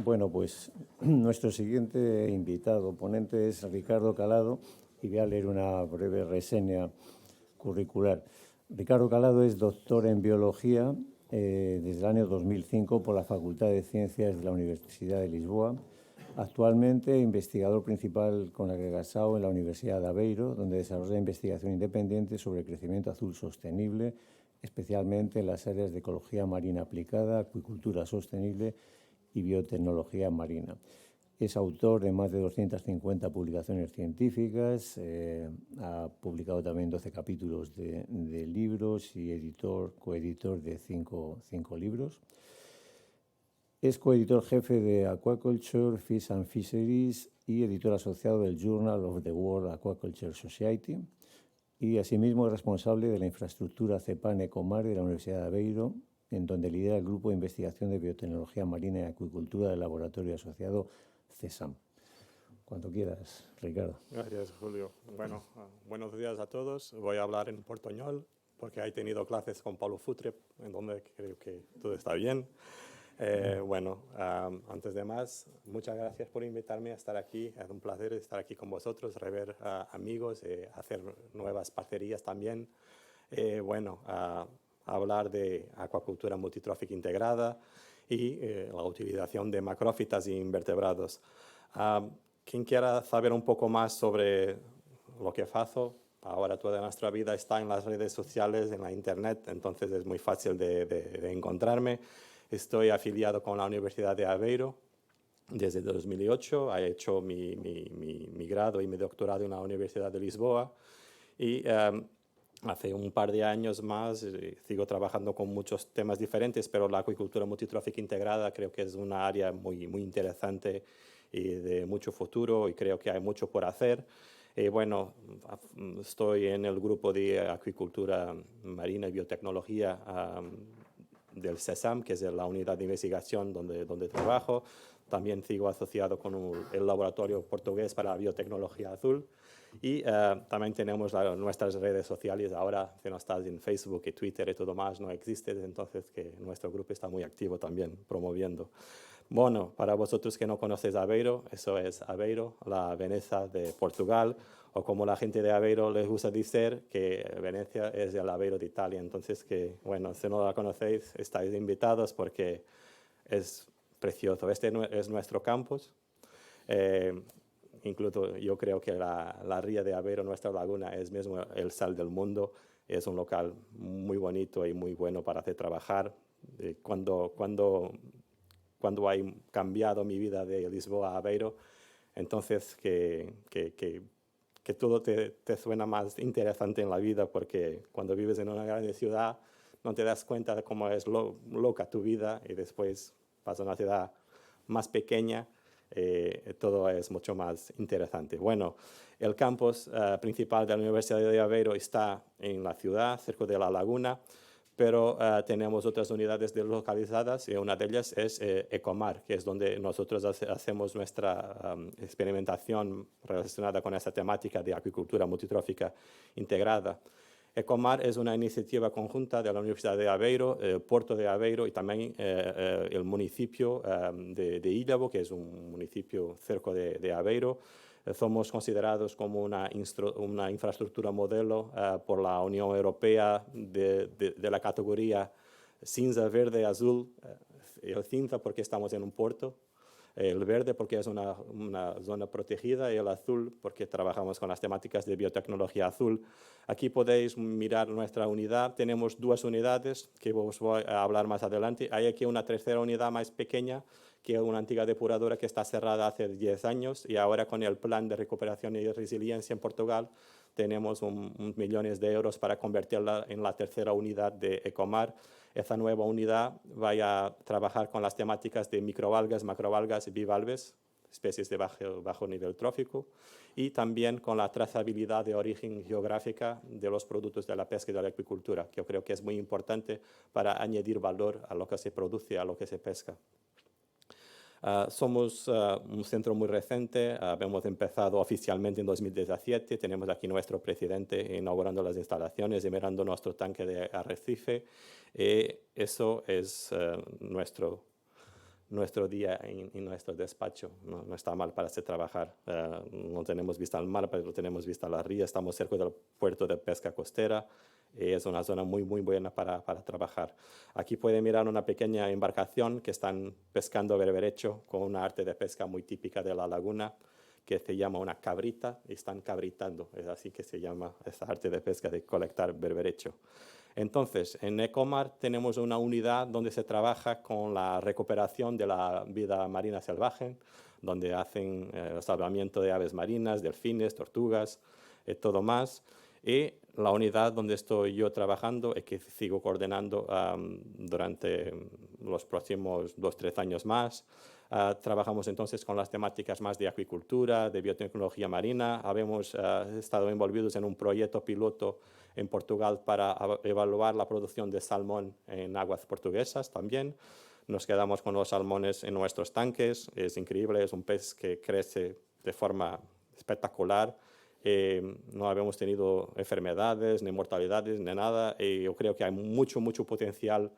Bueno, pues nuestro siguiente invitado, ponente, es Ricardo Calado, y voy a leer una breve reseña curricular. Ricardo Calado es doctor en Biología desde el año 2005 por la Facultad de Ciencias de la Universidad de Lisboa. Actualmente investigador principal con agregasado en la Universidad de Aveiro, donde desarrolla investigación independiente sobre el crecimiento azul sostenible, especialmente en las áreas de ecología marina aplicada, acuicultura sostenible y biotecnología marina. Es autor de más de 250 publicaciones científicas, ha publicado también 12 capítulos de libros y coeditor de 5 libros. Es coeditor jefe de Aquaculture, Fish and Fisheries y editor asociado del Journal of the World Aquaculture Society. Y asimismo es responsable de la infraestructura CEPAN Ecomar de la Universidad de Aveiro, en donde lidera el grupo de investigación de biotecnología marina y acuicultura del laboratorio asociado CESAM. Cuando quieras, Ricardo. Gracias, Julio. Bueno, buenos días a todos. Voy a hablar en portuñol porque he tenido clases con Paulo Futre, en donde creo que todo está bien. Antes de más, muchas gracias por invitarme a estar aquí. Es un placer estar aquí con vosotros, rever amigos, hacer nuevas parcerías también. Hablar de acuacultura multitrófica integrada y la utilización de macrófitas y invertebrados. Quien quiera saber un poco más sobre lo que faço, ahora toda nuestra vida está en las redes sociales, en la internet, entonces es muy fácil de encontrarme. Estoy afiliado con la Universidad de Aveiro desde 2008. He hecho mi grado y mi doctorado en la Universidad de Lisboa. Y hace un par de años más sigo trabajando con muchos temas diferentes, pero la acuicultura multitrófica integrada creo que es una área muy interesante y de mucho futuro, y creo que hay mucho por hacer. Estoy en el grupo de acuicultura marina y biotecnología del CESAM, que es la unidad de investigación donde trabajo. También sigo asociado con el laboratorio portugués para la biotecnología azul. Y también tenemos nuestras redes sociales. Ahora, si no estás en Facebook y Twitter y todo más, no existe, entonces que nuestro grupo está muy activo también, promoviendo. Bueno, para vosotros que no conocéis Aveiro, eso es Aveiro, la Venecia de Portugal, o como la gente de Aveiro les gusta decir, que Venecia es el Aveiro de Italia. Entonces, si no la conocéis, estáis invitados porque es precioso. Este es nuestro campus. Incluso yo creo que la ría de Aveiro, nuestra laguna, es mismo el sal del mundo. Es un local muy bonito y muy bueno para hacer trabajar. Cuando he cambiado mi vida de Lisboa a Aveiro, entonces que todo te suena más interesante en la vida, porque cuando vives en una gran ciudad no te das cuenta de cómo es loca tu vida, y después vas a una ciudad más pequeña, todo es mucho más interesante. Bueno, el campus principal de la Universidad de Aveiro está en la ciudad, cerca de la laguna, pero tenemos otras unidades deslocalizadas, y una de ellas es Ecomar, que es donde nosotros hacemos nuestra experimentación relacionada con esta temática de acuicultura multitrófica integrada. Ecomar es una iniciativa conjunta de la Universidad de Aveiro, el Puerto de Aveiro y también el municipio de Illavo, que es un municipio cerca de Aveiro. Somos considerados como una infraestructura modelo por la Unión Europea de la categoría cinza, verde, azul. El cinza porque estamos en un puerto, el verde porque es una zona protegida, y el azul porque trabajamos con las temáticas de biotecnología azul. Aquí podéis mirar nuestra unidad. Tenemos 2 unidades que os voy a hablar más adelante. Hay aquí una tercera unidad más pequeña, que es una antigua depuradora que está cerrada hace 10 años, y ahora con el plan de recuperación y resiliencia en Portugal tenemos millones de euros para convertirla en la tercera unidad de Ecomar. Esta nueva unidad va a trabajar con las temáticas de microalgas, macroalgas y bivalves, especies de bajo nivel trófico, y también con la trazabilidad de origen geográfica de los productos de la pesca y de la acuicultura, que yo creo que es muy importante para añadir valor a lo que se produce, a lo que se pesca. Somos un centro muy reciente. Hemos empezado oficialmente en 2017. Tenemos aquí nuestro presidente inaugurando las instalaciones y mirando nuestro tanque de arrecife. Eso es nuestro nuestro día en nuestro despacho. No está mal para hacer trabajar. No tenemos vista al mar, pero tenemos vista a la ría. Estamos cerca del puerto de pesca costera. Es una zona muy buena para trabajar. Aquí pueden mirar una pequeña embarcación que están pescando berberecho con una arte de pesca muy típica de la laguna, que se llama una cabrita, y están cabritando. Es así que se llama esa arte de pesca, de colectar berberecho. Entonces, en Ecomar tenemos una unidad donde se trabaja con la recuperación de la vida marina salvaje, donde hacen el salvamiento de aves marinas, delfines, tortugas, todo más. Y la unidad donde estoy yo trabajando y que sigo coordinando durante los próximos 2-3 años más. Trabajamos entonces con las temáticas más de acuicultura, de biotecnología marina. Habíamos estado envolvidos en un proyecto piloto en Portugal para evaluar la producción de salmón en aguas portuguesas también. Nos quedamos con los salmones en nuestros tanques. Es increíble, es un pez que crece de forma espectacular. No habíamos tenido enfermedades, ni mortalidades, ni nada. Y yo creo que hay mucho potencial.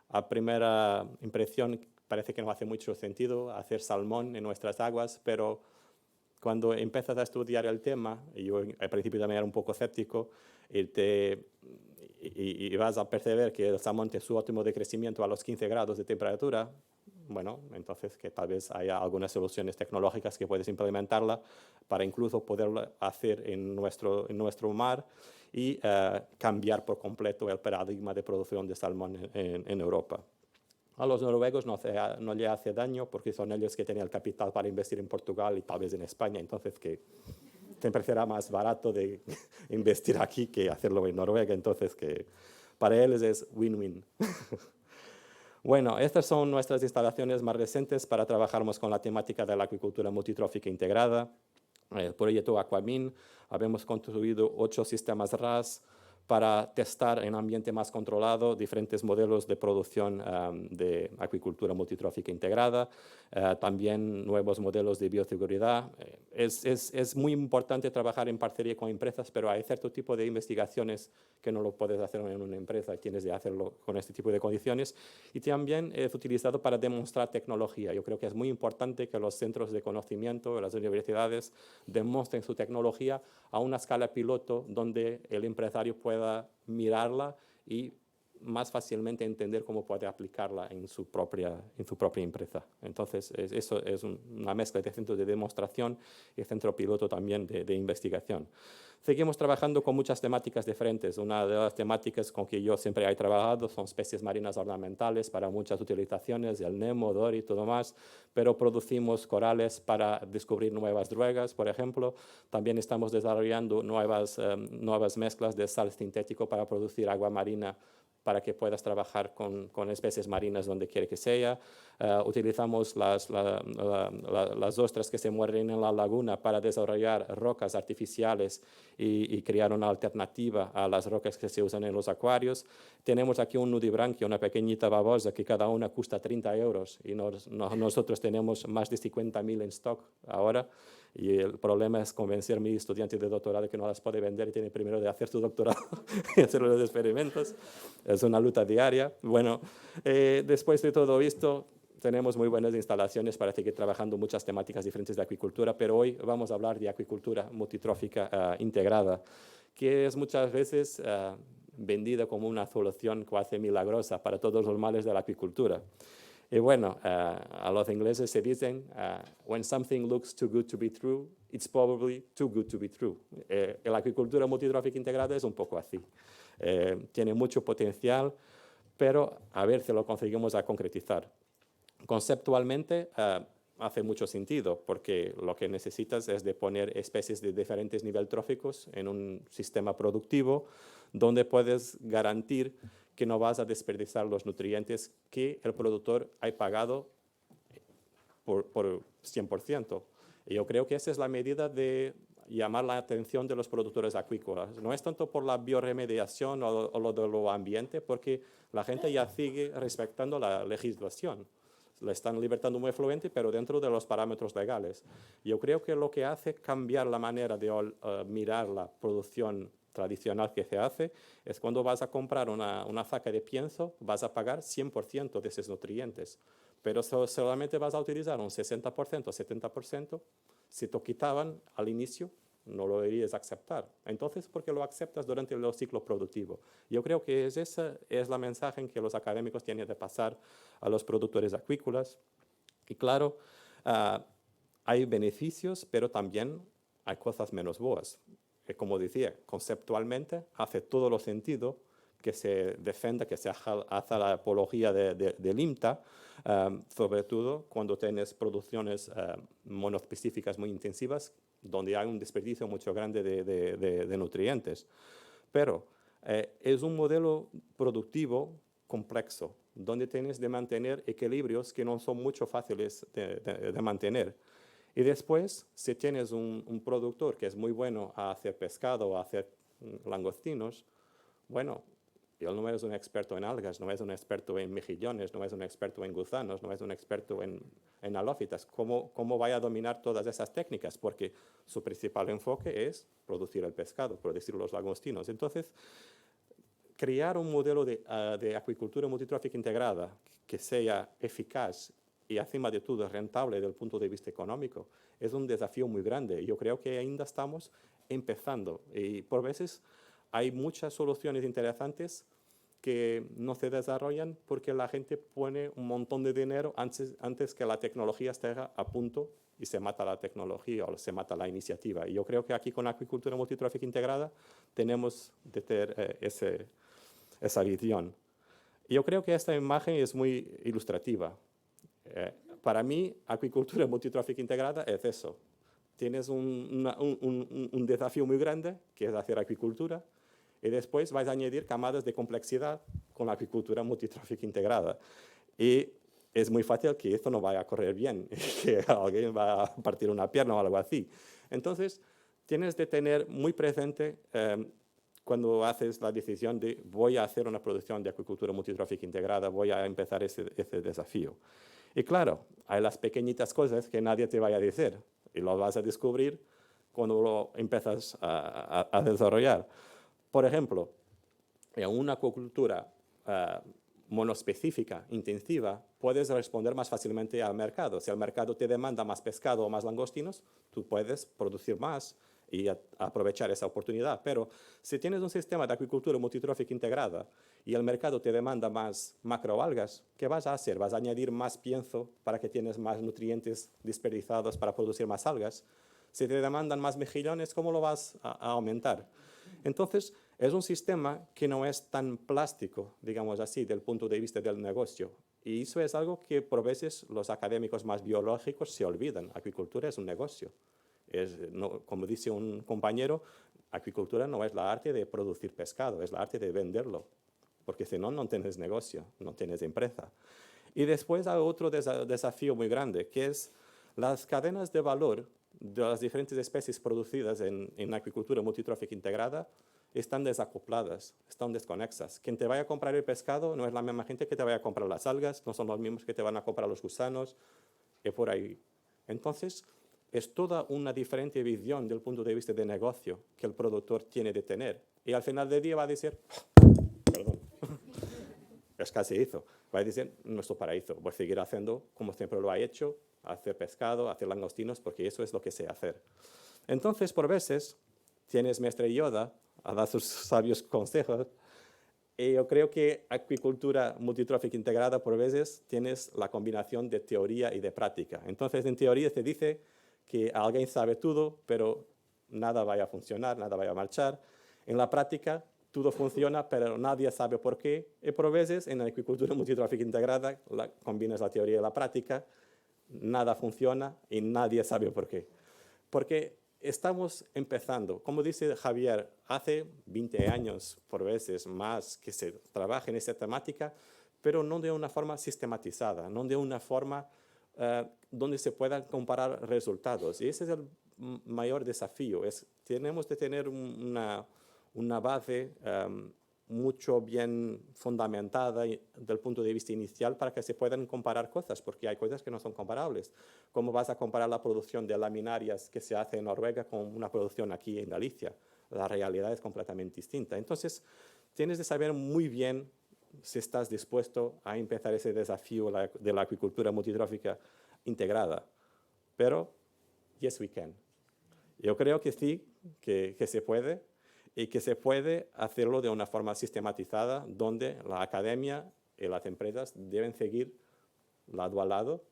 A primera impresión parece que no hace mucho sentido hacer salmón en nuestras aguas, pero cuando empiezas a estudiar el tema, y yo al principio también era un poco escéptico, y vas a percibir que el salmón tiene su óptimo de crecimiento a los 15 grados de temperatura, bueno, entonces que tal vez haya algunas soluciones tecnológicas que puedes implementarla para incluso poderlo hacer en nuestro mar y cambiar por completo el paradigma de producción de salmón en Europa. A los noruegos no le hace daño porque son ellos que tienen el capital para invertir en Portugal y tal vez en España, entonces que te parecerá más barato de investir aquí que hacerlo en Noruega, entonces que para ellos es win-win. Bueno, estas son nuestras instalaciones más recientes para trabajarmos con la temática de la acuicultura multitrófica integrada. El proyecto Aquamin, habíamos construido 8 sistemas RAS para testar en ambiente más controlado diferentes modelos de producción de acuicultura multitrófica integrada, también nuevos modelos de bioseguridad. Es muy importante trabajar en parcería con empresas, pero hay cierto tipo de investigaciones que no lo puedes hacer en una empresa y tienes de hacerlo con este tipo de condiciones. Y también es utilizado para demostrar tecnología. Yo creo que es muy importante que los centros de conocimiento, las universidades, demuestren su tecnología a una escala piloto donde el empresario pueda mirarla y más fácilmente entender cómo puede aplicarla en su propia empresa. Entonces, eso es una mezcla de centros de demostración y centro piloto también de investigación. Seguimos trabajando con muchas temáticas diferentes. Una de las temáticas con que yo siempre he trabajado son especies marinas ornamentales para muchas utilizaciones, el Nemo, Dory y todo más, pero producimos corales para descubrir nuevas drugas, por ejemplo. También estamos desarrollando nuevas mezclas de sal sintético para producir agua marina para que puedas trabajar con especies marinas donde quiera que sea. Utilizamos las ostras que se mueren en la laguna para desarrollar rocas artificiales y crear una alternativa a las rocas que se usan en los acuarios. Tenemos aquí un nudibranquio, una pequeñita babosa que cada una cuesta 30 euros y nosotros tenemos más de 50.000 en stock ahora. Y el problema es convencer a mi estudiante de doctorado que no las puede vender y tiene primero de hacer su doctorado y hacer los experimentos. Es una lucha diaria. Bueno, después de todo esto, tenemos muy buenas instalaciones para seguir trabajando muchas temáticas diferentes de acuicultura, pero hoy vamos a hablar de acuicultura multitrófica integrada, que es muchas veces vendida como una solución cuasi milagrosa para todos los males de la acuicultura. Y bueno, a los ingleses se dicen, when something looks too good to be true, it's probably too good to be true. La acuicultura multitrófica integrada es un poco así. Tiene mucho potencial, pero a ver si lo conseguimos a concretizar. Conceptualmente hace mucho sentido, porque lo que necesitas es de poner especies de diferentes niveles tróficos en un sistema productivo donde puedes garantir que no vas a desperdiciar los nutrientes que el productor ha pagado por 100%. Y yo creo que esa es la medida de llamar la atención de los productores acuícolas. No es tanto por la bioremediación o lo de lo ambiente, porque la gente ya sigue respetando la legislación. La están libertando muy fluente, pero dentro de los parámetros legales. Yo creo que lo que hace cambiar la manera de mirar la producción tradicional que se hace es cuando vas a comprar una saca de pienso, vas a pagar 100% de esos nutrientes. pero solamente vas a utilizar un 60% o 70%. Si te quitaban al inicio, no lo deberías aceptar. Entonces, ¿por qué lo aceptas durante el ciclo productivo? Yo creo que esa es la mensaje que los académicos tienen de pasar a los productores acuícolas. Y claro, hay beneficios, pero también hay cosas menos buenas. Como decía, conceptualmente hace todo el sentido que se defienda, que se haga la apología del IMTA, sobre todo cuando tienes producciones monoespecíficas muy intensivas, donde hay un desperdicio mucho grande de nutrientes. Pero es un modelo productivo complejo, donde tienes de mantener equilibrios que no son mucho fáciles de mantener. Y después, si tienes un productor que es muy bueno a hacer pescado o a hacer langostinos, bueno, él no es un experto en algas, no es un experto en mejillones, no es un experto en gusanos, no es un experto en halófitas. ¿Cómo vaya a dominar todas esas técnicas? Porque su principal enfoque es producir el pescado, producir los langostinos. Entonces, crear un modelo de acuicultura multitrófica integrada que sea eficaz y, encima de todo, rentable desde el punto de vista económico, es un desafío muy grande. Yo creo que ainda estamos empezando y por veces hay muchas soluciones interesantes que no se desarrollan porque la gente pone un montón de dinero antes que la tecnología esté a punto y se mata la tecnología o se mata la iniciativa. Y yo creo que aquí con la acuicultura multitrófica integrada tenemos de tener esa visión. Yo creo que esta imagen es muy ilustrativa. Para mí, acuicultura multitrófica integrada es eso. Tienes un desafío muy grande, que es hacer acuicultura, y después vais a añadir camadas de complejidad con la acuicultura multitrófica integrada. Y es muy fácil que esto no vaya a correr bien, que alguien va a partir una pierna o algo así. Entonces, tienes de tener muy presente cuando haces la decisión de voy a hacer una producción de acuicultura multitrófica integrada, voy a empezar ese desafío. Y claro, hay las pequeñitas cosas que nadie te vaya a decir y lo vas a descubrir cuando lo empiezas a desarrollar. Por ejemplo, en una acuicultura monoespecífica, intensiva, puedes responder más fácilmente al mercado. Si el mercado te demanda más pescado o más langostinos, tú puedes producir más y aprovechar esa oportunidad. Pero si tienes un sistema de acuicultura multitrófica integrada y el mercado te demanda más macroalgas, ¿qué vas a hacer? ¿Vas a añadir más pienso para que tienes más nutrientes desperdiciados para producir más algas? Si te demandan más mejillones, ¿cómo lo vas a aumentar? Entonces, es un sistema que no es tan plástico, digamos así, del punto de vista del negocio. Y eso es algo que por veces los académicos más biológicos se olvidan. Acuicultura es un negocio. Como dice un compañero, acuicultura no es la arte de producir pescado, es la arte de venderlo. Porque si no, no tienes negocio, no tienes empresa. Y después hay otro desafío muy grande, que es las cadenas de valor de las diferentes especies producidas en acuicultura multitrófica integrada están desacopladas, están desconexas. Quien te vaya a comprar el pescado no es la misma gente que te vaya a comprar las algas, no son los mismos que te van a comprar los gusanos, y por ahí. Entonces, es toda una diferente visión del punto de vista de negocio que el productor tiene de tener. Y al final del día va a decir, perdón, es casi hizo. Va a decir, nuestro paraíso, voy a seguir haciendo como siempre lo ha hecho, hacer pescado, hacer langostinos, porque eso es lo que sé hacer. Entonces, por veces, tienes Maestre Yoda a dar sus sabios consejos, y yo creo que acuicultura multitrófica integrada, por veces, tienes la combinación de teoría y de práctica. Entonces, en teoría se dice que alguien sabe todo, pero nada vaya a funcionar, nada vaya a marchar. En la práctica, todo funciona, pero nadie sabe por qué. Y por veces, en la acuicultura multitrófica integrada, combinas la teoría y la práctica, nada funciona y nadie sabe por qué. Porque estamos empezando, como dice Javier, hace 20 años, por veces más, que se trabaja en esta temática, pero no de una forma sistematizada, no de una forma donde se puedan comparar resultados. Y ese es el mayor desafío. Tenemos de tener una base mucho bien fundamentada del punto de vista inicial para que se puedan comparar cosas, porque hay cosas que no son comparables. ¿Cómo vas a comparar la producción de laminarias que se hace en Noruega con una producción aquí en Galicia? La realidad es completamente distinta. Entonces, tienes de saber muy bien si estás dispuesto a empezar ese desafío de la acuicultura multitrófica integrada. Pero, yes we can. Yo creo que sí, que se puede, y que se puede hacerlo de una forma sistematizada, donde la academia y las empresas deben seguir lado a lado.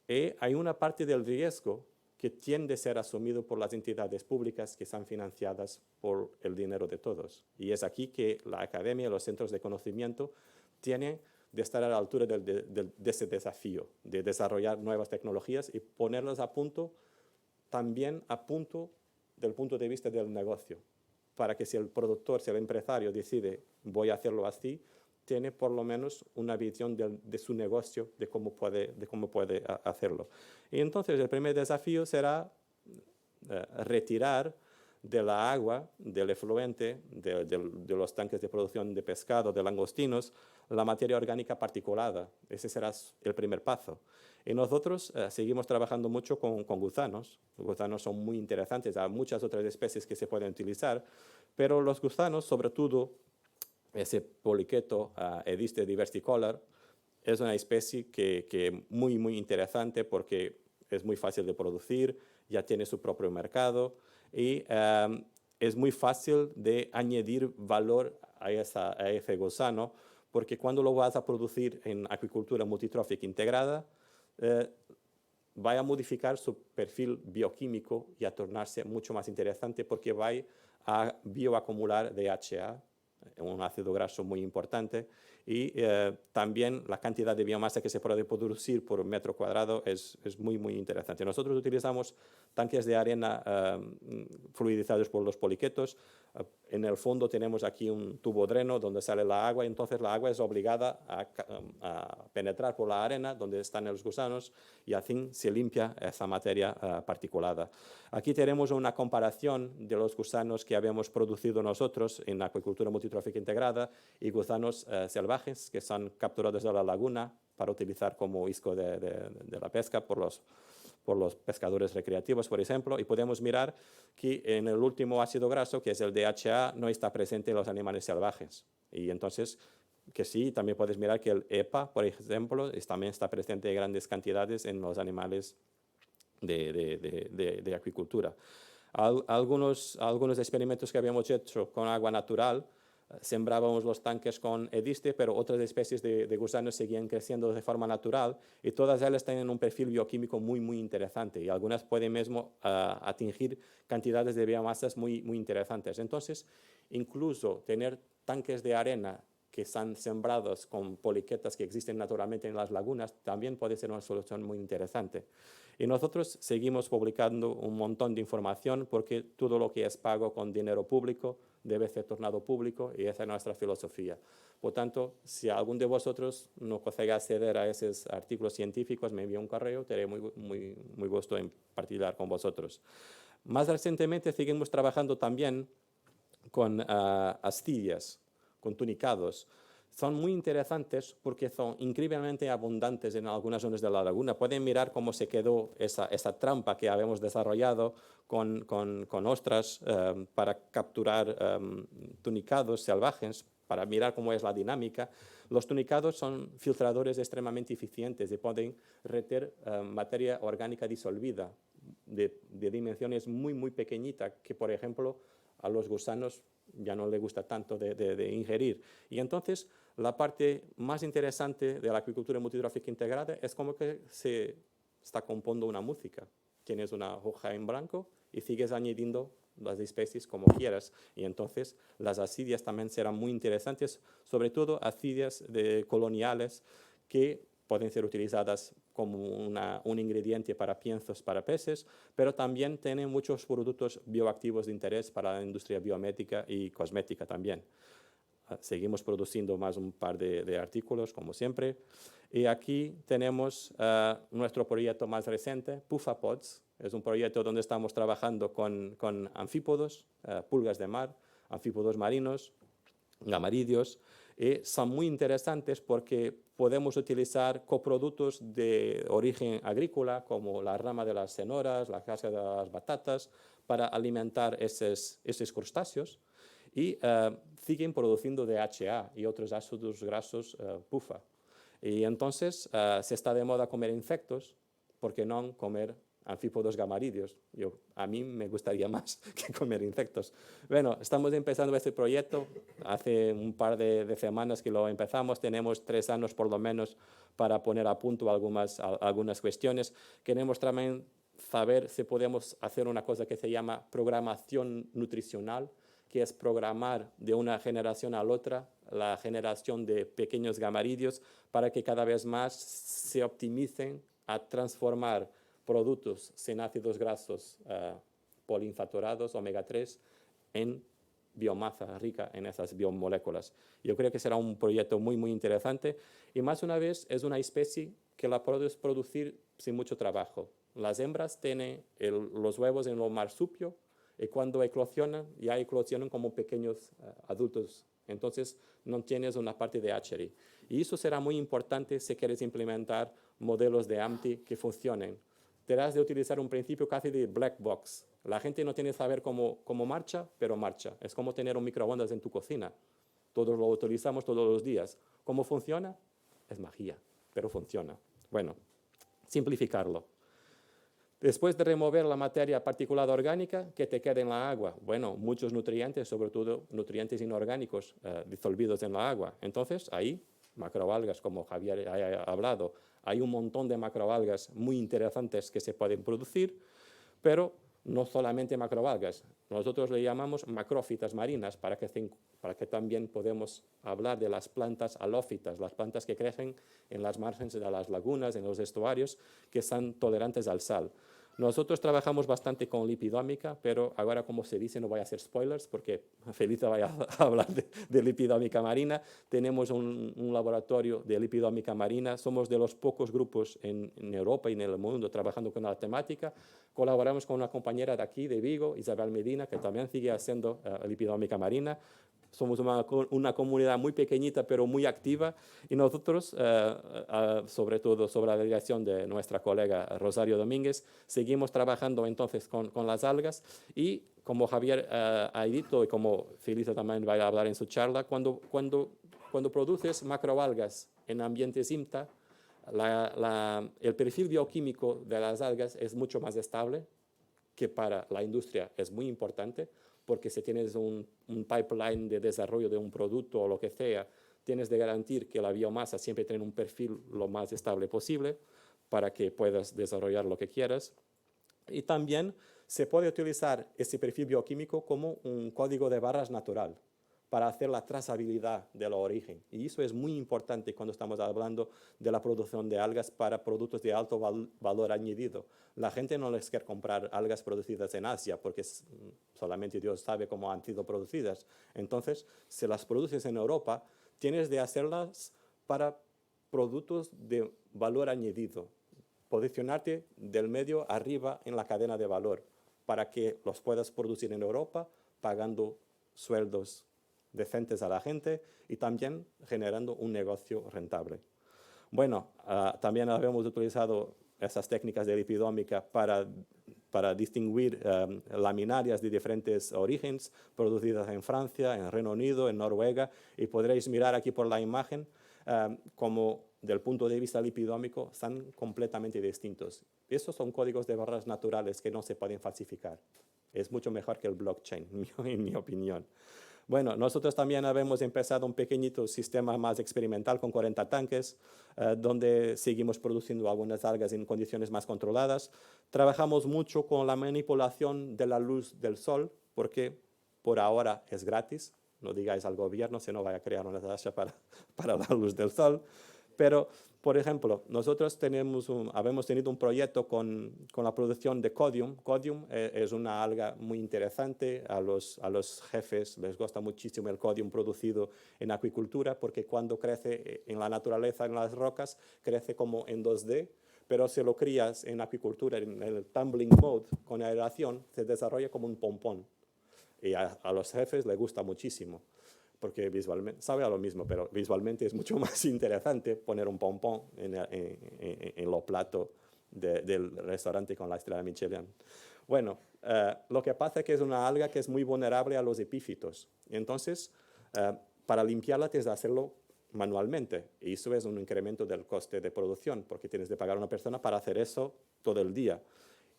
Y hay una parte del riesgo que tiende a ser asumido por las entidades públicas que están financiadas por el dinero de todos. Y es aquí que la academia y los centros de conocimiento tienen de estar a la altura de ese desafío, de desarrollar nuevas tecnologías y ponerlas a punto, también a punto del punto de vista del negocio, para que si el productor, si el empresario decide voy a hacerlo así, tiene por lo menos una visión de su negocio, de cómo puede hacerlo. Y entonces el primer desafío será retirar de la agua, del efluente, de los tanques de producción de pescado, de langostinos, la materia orgánica particulada. Ese será el primer paso. Y nosotros seguimos trabajando mucho con gusanos. Los gusanos son muy interesantes, hay muchas otras especies que se pueden utilizar, pero los gusanos, sobre todo ese poliqueto Ediste diversicolor, es una especie que muy, muy interesante porque es muy fácil de producir, ya tiene su propio mercado y es muy fácil de añadir valor a ese gusano, porque cuando lo vas a producir en acuicultura multitrófica integrada, va a modificar su perfil bioquímico y a tornarse mucho más interesante porque va a bioacumular DHA, un ácido graso muy importante, y también la cantidad de biomasa que se puede producir por metro cuadrado es muy, muy interesante. Nosotros utilizamos tanques de arena fluidizados por los poliquetos. En el fondo tenemos aquí un tubo dreno donde sale la agua, y entonces la agua es obligada a penetrar por la arena donde están los gusanos y así se limpia esa materia particulada. Aquí tenemos una comparación de los gusanos que habíamos producido nosotros en acuicultura multitrófica integrada y gusanos salvajes que son capturados de la laguna para utilizar como isco de la pesca por los pescadores recreativos, por ejemplo, y podemos mirar que en el último ácido graso, que es el DHA, no está presente en los animales salvajes. Y entonces, que sí, también puedes mirar que el EPA, por ejemplo, también está presente en grandes cantidades en los animales de acuicultura. Algunos experimentos que habíamos hecho con agua natural, sembrábamos los tanques con Ediste, pero otras especies de gusanos seguían creciendo de forma natural y todas ellas tienen un perfil bioquímico muy, muy interesante y algunas pueden mismo atingir cantidades de biomasas muy, muy interesantes. Entonces, incluso tener tanques de arena que están sembrados con poliquetas que existen naturalmente en las lagunas también puede ser una solución muy interesante. Y nosotros seguimos publicando un montón de información porque todo lo que es pago con dinero público debe ser tornado público y esa es nuestra filosofía. Por tanto, si algún de vosotros no consigue acceder a esos artículos científicos, me envía un correo, teré muy gusto en partilhar con vosotros. Más recientemente seguimos trabajando también con ascidias, con tunicados. Son muy interesantes porque son increíblemente abundantes en algunas zonas de la laguna. Pueden mirar cómo se quedó esa trampa que habíamos desarrollado con ostras para capturar tunicados salvajes, para mirar cómo es la dinámica. Los tunicados son filtradores extremadamente eficientes y pueden retener materia orgánica disolvida de dimensiones muy, muy pequeñitas que, por ejemplo, a los gusanos ya no les gusta tanto de ingerir. Y entonces la parte más interesante de la acuicultura multitrófica integrada es como que se está componiendo una música. Tienes una hoja en blanco y sigues añadiendo las especies como quieras. Y entonces las ascidias también serán muy interesantes, sobre todo ascidias coloniales que pueden ser utilizadas como un ingrediente para piensos para peces, pero también tienen muchos productos bioactivos de interés para la industria biomédica y cosmética también. Seguimos produciendo más un par de artículos, como siempre. Y aquí tenemos nuestro proyecto más reciente, PUFAPODS. Es un proyecto donde estamos trabajando con anfípodos, pulgas de mar, anfípodos marinos, gamaridios, y son muy interesantes porque podemos utilizar coproductos de origen agrícola, como la rama de las cenouras, la cáscara de las batatas, para alimentar esos crustáceos. y siguen produciendo DHA y otros ácidos grasos PUFA. Y entonces, si está de moda comer insectos, ¿por qué no comer anfípodos gamarídeos? A mí me gustaría más que comer insectos. Bueno, estamos empezando este proyecto. Hace un par de semanas que lo empezamos. Tenemos 3 años por lo menos para poner a punto algunas cuestiones. Queremos también saber si podemos hacer una cosa que se llama programación nutricional, que es programar de una generación a la otra la generación de pequeños gamarídeos para que cada vez más se optimicen a transformar productos sin ácidos grasos poliinsaturados, omega 3, en biomasa rica en esas biomoléculas. Yo creo que será un proyecto muy, muy interesante y más una vez es una especie que la puedes producir sin mucho trabajo. Las hembras tienen los huevos en lo marsupio y cuando eclosionan, ya eclosionan como pequeños adultos. Entonces, no tienes una parte de hatchery. Y eso será muy importante si quieres implementar modelos de AMTI que funcionen. Tendrás de utilizar un principio casi de black box. La gente no tiene que saber cómo marcha, pero marcha. Es como tener un microondas en tu cocina. Todos lo utilizamos todos los días. ¿Cómo funciona? Es magia, pero funciona. Bueno, simplificarlo. Después de remover la materia particulada orgánica, ¿qué te queda en la agua? Bueno, muchos nutrientes, sobre todo nutrientes inorgánicos disolvidos en la agua. Entonces, ahí, macroalgas, como Javier ha hablado, hay un montón de macroalgas muy interesantes que se pueden producir, pero no solamente macroalgas. Nosotros le llamamos macrófitas marinas para que también podamos hablar de las plantas halófitas, las plantas que crecen en las márgenes de las lagunas, en los estuarios, que son tolerantes al sal. Nosotros trabajamos bastante con lipidómica, pero ahora, como se dice, no voy a hacer spoilers porque Felisa va a hablar de lipidómica marina. Tenemos un laboratorio de lipidómica marina. Somos de los pocos grupos en Europa y en el mundo trabajando con la temática. Colaboramos con una compañera de aquí, de Vigo, Isabel Medina, que también sigue haciendo lipidómica marina. Somos una comunidad muy pequeñita, pero muy activa, y nosotros, sobre todo sobre la dirección de nuestra colega Rosario Domínguez, seguimos trabajando entonces con las algas, y como Javier ha dicho, y como Felisa también va a hablar en su charla, cuando produces macroalgas en ambientes IMTA, el perfil bioquímico de las algas es mucho más estable, que para la industria es muy importante, porque si tienes un pipeline de desarrollo de un producto o lo que sea, tienes de garantir que la biomasa siempre tiene un perfil lo más estable posible para que puedas desarrollar lo que quieras. Y también se puede utilizar ese perfil bioquímico como un código de barras natural para hacer la trazabilidad del origen. Y eso es muy importante cuando estamos hablando de la producción de algas para productos de alto valor añadido. La gente no les quiere comprar algas producidas en Asia porque solamente Dios sabe cómo han sido producidas. Entonces, si las produces en Europa, tienes de hacerlas para productos de valor añadido. Posicionarte del medio arriba en la cadena de valor para que los puedas producir en Europa pagando sueldos decentes a la gente y también generando un negocio rentable. Bueno, también habíamos utilizado esas técnicas de lipidómica para distinguir laminarias de diferentes orígenes producidas en Francia, en Reino Unido, en Noruega, y podréis mirar aquí por la imagen como del punto de vista lipidómico son completamente distintos. Esos son códigos de barras naturales que no se pueden falsificar. Es mucho mejor que el blockchain, en mi opinión. Bueno, nosotros también habíamos empezado un pequeñito sistema más experimental con 40 tanques, donde seguimos produciendo algunas algas en condiciones más controladas. Trabajamos mucho con la manipulación de la luz del sol, porque por ahora es gratis. No digáis al gobierno, si no vaya a crear una tasa para la luz del sol. Pero, por ejemplo, nosotros habíamos tenido un proyecto con la producción de Codium. Codium es una alga muy interesante. A los jefes les gusta muchísimo el Codium producido en acuicultura, porque cuando crece en la naturaleza, en las rocas, crece como en 2D. Pero si lo crías en acuicultura, en el tumbling mode, con aeración, se desarrolla como un pompón. Y a los jefes les gusta muchísimo, porque visualmente, sabe a lo mismo, pero visualmente es mucho más interesante poner un pompón en los platos del restaurante con la estrella Michelin. Bueno, lo que pasa es que es una alga que es muy vulnerable a los epífitos. Entonces, para limpiarla tienes que hacerlo manualmente. Y eso es un incremento del coste de producción, porque tienes que pagar a una persona para hacer eso todo el día.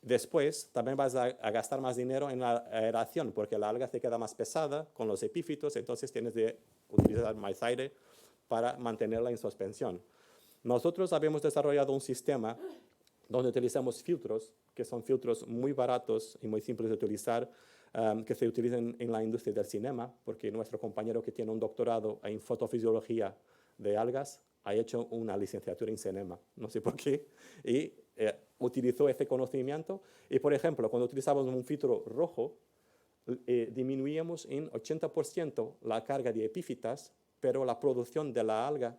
Después, también vas a gastar más dinero en la aeración, porque la alga se queda más pesada con los epífitos, entonces tienes que utilizar más aire para mantenerla en suspensión. Nosotros habíamos desarrollado un sistema donde utilizamos filtros, que son filtros muy baratos y muy simples de utilizar, que se utilizan en la industria del cinema, porque nuestro compañero que tiene un doctorado en fotofisiología de algas ha hecho una licenciatura en cinema, no sé por qué, y utilizó ese conocimiento. Y, por ejemplo, cuando utilizábamos un filtro rojo, disminuíamos en 80% la carga de epífitas, pero la producción de la alga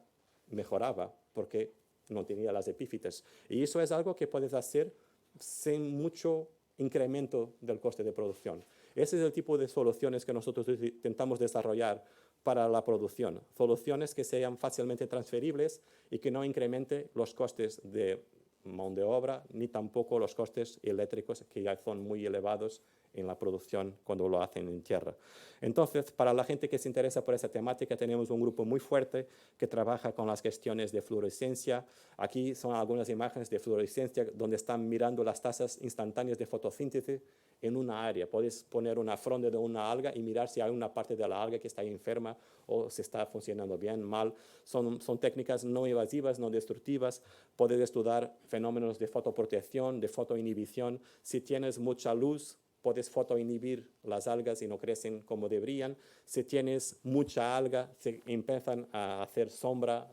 mejoraba, porque no tenía las epífitas. Y eso es algo que puedes hacer sin mucho incremento del coste de producción. Ese es el tipo de soluciones que nosotros intentamos desarrollar para la producción. Soluciones que sean fácilmente transferibles y que no incrementen los costes de mano de obra, ni tampoco los costes eléctricos, que ya son muy elevados en la producción cuando lo hacen en tierra. Entonces, para la gente que se interesa por esa temática, tenemos un grupo muy fuerte que trabaja con las cuestiones de fluorescencia. Aquí son algunas imágenes de fluorescencia donde están mirando las tasas instantáneas de fotosíntesis en una área. Puedes poner una fronda de una alga y mirar si hay una parte de la alga que está enferma o si está funcionando bien, mal. Son técnicas no invasivas, no destructivas. Puedes estudiar fenómenos de fotoprotección, de fotoinhibición. Si tienes mucha luz, puedes fotoinhibir las algas y no crecen como deberían. Si tienes mucha alga, se empiezan a hacer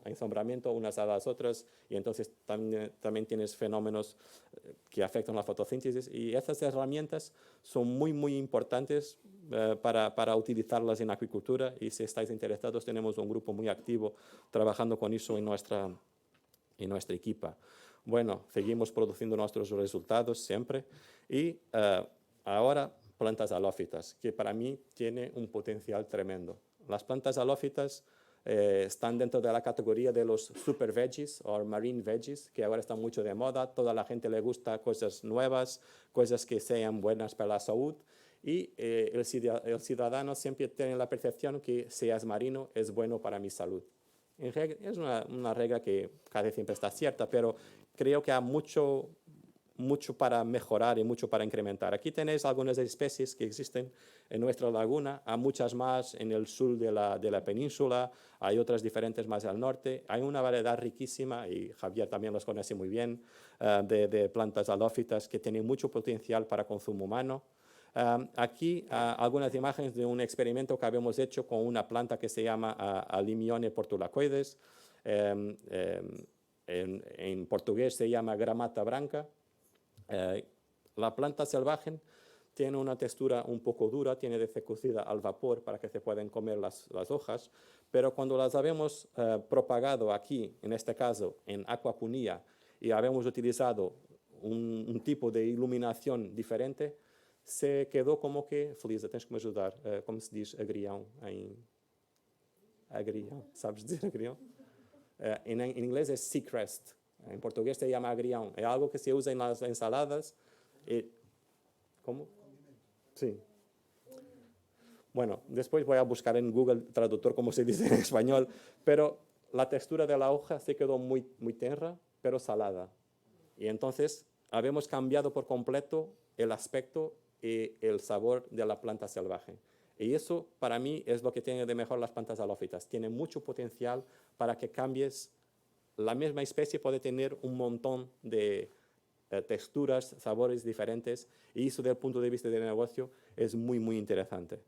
ensombramiento unas a las otras, y entonces también tienes fenómenos que afectan la fotosíntesis. Y estas herramientas son muy, muy importantes para utilizarlas en acuicultura, y si estáis interesados, tenemos un grupo muy activo trabajando con eso en nuestra equipa. Bueno, seguimos produciendo nuestros resultados siempre, y ahora, plantas halófitas, que para mí tiene un potencial tremendo. Las plantas halófitas están dentro de la categoría de los super veggies o marine veggies, que ahora están mucho de moda. Toda la gente le gusta cosas nuevas, cosas que sean buenas para la salud. Y el ciudadano siempre tiene la percepción que si es marino es bueno para mi salud. Es una regla que casi siempre está cierta, pero creo que hay mucho para mejorar y mucho para incrementar. Aquí tenéis algunas especies que existen en nuestra laguna, hay muchas más en el sur de la península, hay otras diferentes más al norte. Hay una variedad riquísima, y Javier también los conoce muy bien, de plantas halófitas que tienen mucho potencial para consumo humano. Aquí algunas imágenes de un experimento que habíamos hecho con una planta que se llama Alimione portulacoides. En portugués se llama gramata branca. La planta salvaje tiene una textura un poco dura, tiene de ser cocida al vapor para que se puedan comer las hojas, pero cuando las habíamos propagado aquí, en este caso en aquaponía, y habíamos utilizado un tipo de iluminación diferente, se quedó como que, Felisa, tens que me ajudar, como se diz agrião agrião, sabes dizer agrião? En inglés es seacrest. En portugués se llama agrião. Es algo que se usa en las ensaladas. ¿Cómo? Sí. Bueno, después voy a buscar en Google Traductor cómo se dice en español, pero la textura de la hoja se quedó muy, muy tenra, pero salada. Y entonces habíamos cambiado por completo el aspecto y el sabor de la planta salvaje. Y eso, para mí, es lo que tiene de mejor las plantas halófitas. Tiene mucho potencial para que cambies. La misma especie puede tener un montón de texturas, sabores diferentes, y eso desde el punto de vista del negocio es muy, muy interesante.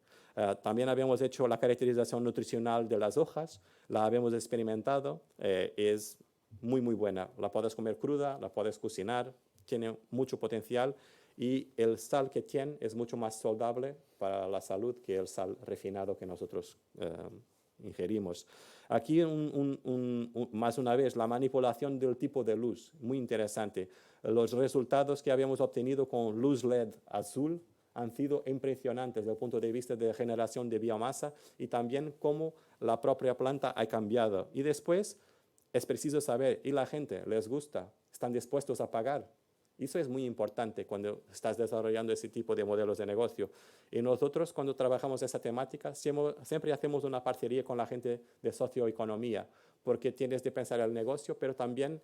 También habíamos hecho la caracterización nutricional de las hojas, la habíamos experimentado, es muy, muy buena. La puedes comer cruda, la puedes cocinar, tiene mucho potencial, y el sal que tiene es mucho más saludable para la salud que el sal refinado que nosotros ingerimos. Aquí, más una vez, la manipulación del tipo de luz, muy interesante. Los resultados que habíamos obtenido con luz LED azul han sido impresionantes desde el punto de vista de generación de biomasa, y también cómo la propia planta ha cambiado. Y después es preciso saber, ¿y la gente les gusta? ¿Están dispuestos a pagar? Y eso es muy importante cuando estás desarrollando ese tipo de modelos de negocio. Y nosotros, cuando trabajamos esa temática, siempre hacemos una parcería con la gente de socioeconomía, porque tienes de pensar el negocio, pero también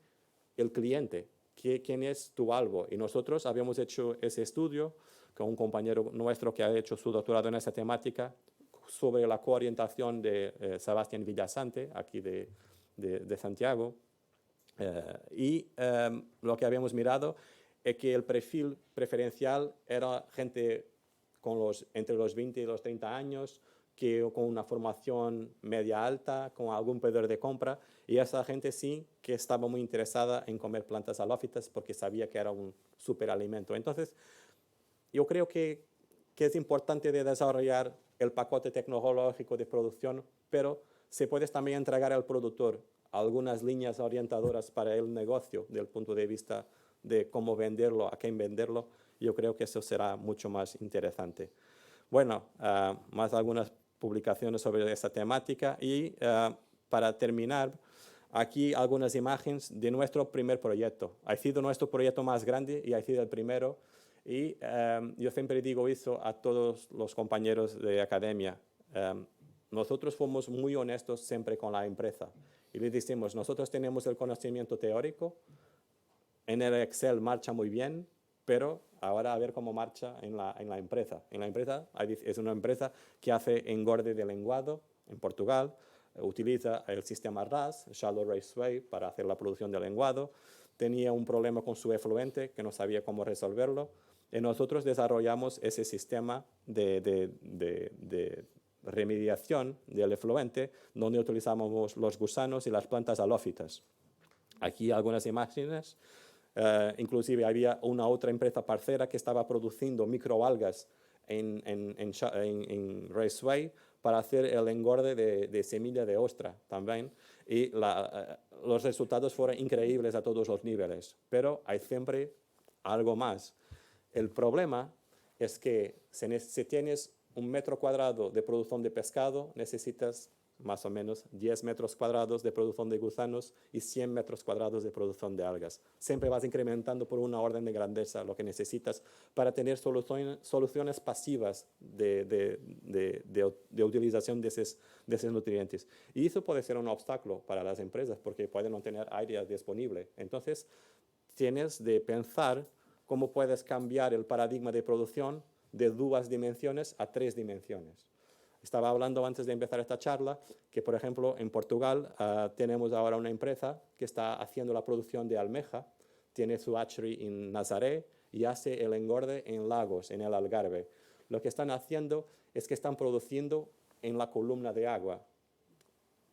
el cliente, quién es tu algo. Y nosotros habíamos hecho ese estudio con un compañero nuestro que ha hecho su doctorado en esa temática sobre la coorientación de Sebastián Villasante, aquí de Santiago. Lo que habíamos mirado es que el perfil preferencial era gente entre los 20 y los 30 años, con una formación media alta, con algún poder de compra, y esa gente sí que estaba muy interesada en comer plantas halófitas porque sabía que era un superalimento. Entonces, yo creo que es importante de desarrollar el paquete tecnológico de producción, pero se puede también entregar al productor algunas líneas orientadoras para el negocio, del punto de vista de cómo venderlo, a quién venderlo. Yo creo que eso será mucho más interesante. Bueno, más algunas publicaciones sobre esta temática y para terminar, aquí algunas imágenes de nuestro primer proyecto. Ha sido nuestro proyecto más grande y ha sido el primero. Y yo siempre digo eso a todos los compañeros de academia. Nosotros fuimos muy honestos siempre con la empresa. Y les decimos, nosotros tenemos el conocimiento teórico, en el Excel marcha muy bien, pero ahora a ver cómo marcha en la empresa. En la empresa es una empresa que hace engorde de lenguado en Portugal, utiliza el sistema RAS, Shallow Raceway, para hacer la producción de lenguado. Tenía un problema con su efluente que no sabía cómo resolverlo. Y nosotros desarrollamos ese sistema de remediación del efluente, donde utilizamos los gusanos y las plantas halófitas. Aquí algunas imágenes. Inclusive había una otra empresa parcera que estaba produciendo microalgas en Raceway para hacer el engorde de semilla de ostra también. Y los resultados fueron increíbles a todos los niveles. Pero hay siempre algo más. El problema es que si tienes 1 metro cuadrado de producción de pescado, necesitas más o menos 10 metros cuadrados de producción de gusanos y 100 metros cuadrados de producción de algas. Siempre vas incrementando por una orden de grandeza lo que necesitas para tener soluciones pasivas de utilización de esos nutrientes. Y eso puede ser un obstáculo para las empresas porque pueden no tener área disponible. Entonces, tienes de pensar cómo puedes cambiar el paradigma de producción de 2 dimensiones a 3 dimensiones. Estaba hablando antes de empezar esta charla que, por ejemplo, en Portugal tenemos ahora una empresa que está haciendo la producción de almeja, tiene su hatchery en Nazaré y hace el engorde en Lagos, en el Algarve. Lo que están haciendo es que están produciendo en la columna de agua.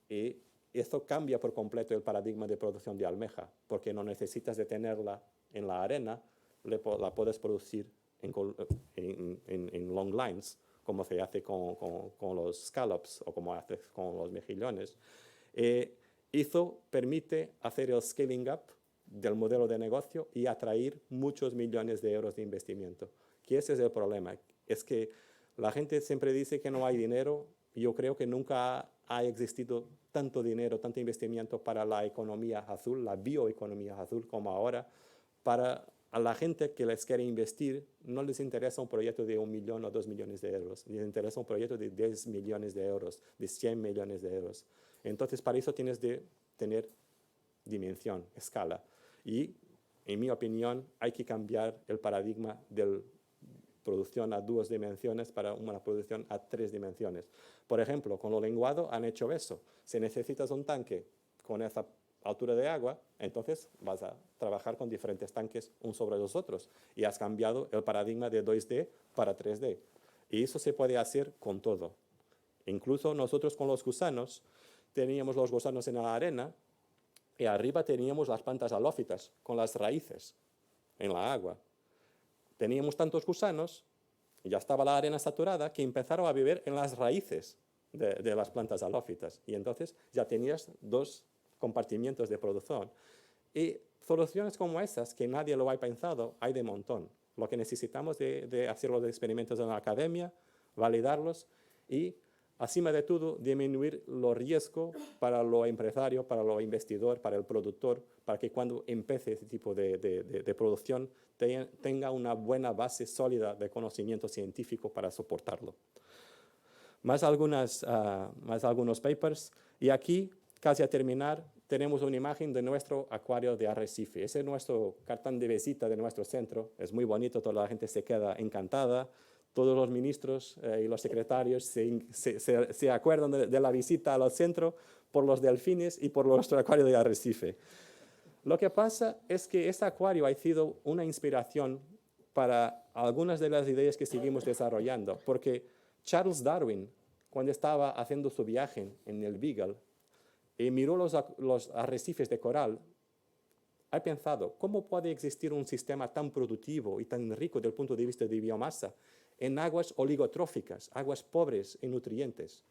Y esto cambia por completo el paradigma de producción de almeja, porque no necesitas de tenerla en la arena, la puedes producir en long lines, como se hace con los scallops o como hace con los mejillones. Eso permite hacer el scaling up del modelo de negocio y atraer muchos millones de euros de investimiento. Que ese es el problema. Es que la gente siempre dice que no hay dinero. Yo creo que nunca ha existido tanto dinero, tanto investimiento para la economía azul, la bioeconomía azul como ahora. Para a la gente que les quiere investir, no les interesa un proyecto de 1 millón o 2 millones de euros. Les interesa un proyecto de 10 millones de euros, de 100 millones de euros. Entonces, para eso tienes de tener dimensión, escala. Y, en mi opinión, hay que cambiar el paradigma de producción a 2 dimensiones para una producción a 3 dimensiones. Por ejemplo, con el lenguado han hecho eso. Si necesitas un tanque con esa altura de agua, entonces vas a trabajar con diferentes tanques unos sobre los otros y has cambiado el paradigma de 2D para 3D. Y eso se puede hacer con todo. Incluso nosotros con los gusanos, teníamos los gusanos en la arena y arriba teníamos las plantas halófitas con las raíces en la agua. Teníamos tantos gusanos, y ya estaba la arena saturada, que empezaron a vivir en las raíces de las plantas halófitas. Y entonces ya tenías 2 compartimientos de producción. Y soluciones como esas, que nadie lo ha pensado, hay de montón. Lo que necesitamos de hacer los experimentos en la academia, validarlos y Encima de todo, disminuir los riesgos para los empresarios, para los investidores, para el productor, para que cuando empiece este tipo de producción tenga una buena base sólida de conocimiento científico para soportarlo. Más algunos papers. Y aquí, casi a terminar, tenemos una imagen de nuestro acuario de Arrecife. Ese es nuestro cartón de visita de nuestro centro. Es muy bonito, toda la gente se queda encantada. Todos los ministros y los secretarios se acuerdan de la visita al centro por los delfines y por nuestro acuario de Arrecife. Lo que pasa es que este acuario ha sido una inspiración para algunas de las ideas que seguimos desarrollando, porque Charles Darwin, cuando estaba haciendo su viaje en el Beagle y miró los arrecifes de coral, ha pensado, ¿cómo puede existir un sistema tan productivo y tan rico desde el punto de vista de biomasa en aguas oligotróficas, aguas pobres en nutrientes?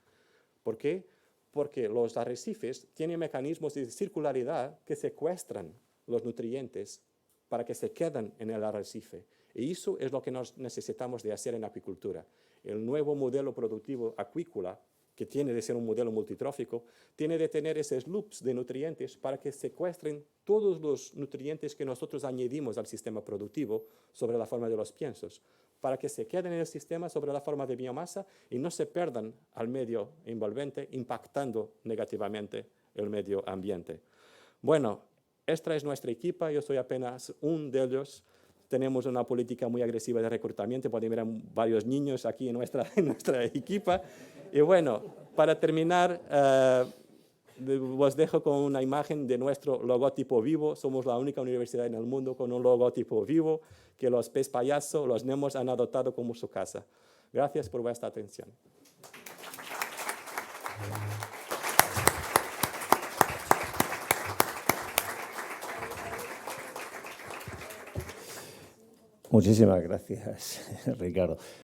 ¿Por qué? Porque los arrecifes tienen mecanismos de circularidad que secuestran los nutrientes para que se queden en el arrecife. Y eso es lo que necesitamos de hacer en acuicultura. El nuevo modelo productivo acuícola, que tiene de ser un modelo multitrófico, tiene de tener esos loops de nutrientes para que secuestren todos los nutrientes que nosotros añadimos al sistema productivo sobre la forma de los piensos, para que se queden en el sistema sobre la forma de biomasa y no se pierdan al medio envolvente, impactando negativamente el medio ambiente. Bueno, esta es nuestra equipa, yo soy apenas un de ellos. Tenemos una política muy agresiva de reclutamiento, pueden ver a varios niños aquí en nuestra equipa. Y bueno, para terminar, os dejo con una imagen de nuestro logotipo vivo. Somos la única universidad en el mundo con un logotipo vivo que los pez payaso, los Nemos, han adoptado como su casa. Gracias por vuestra atención. Muchísimas gracias, Ricardo.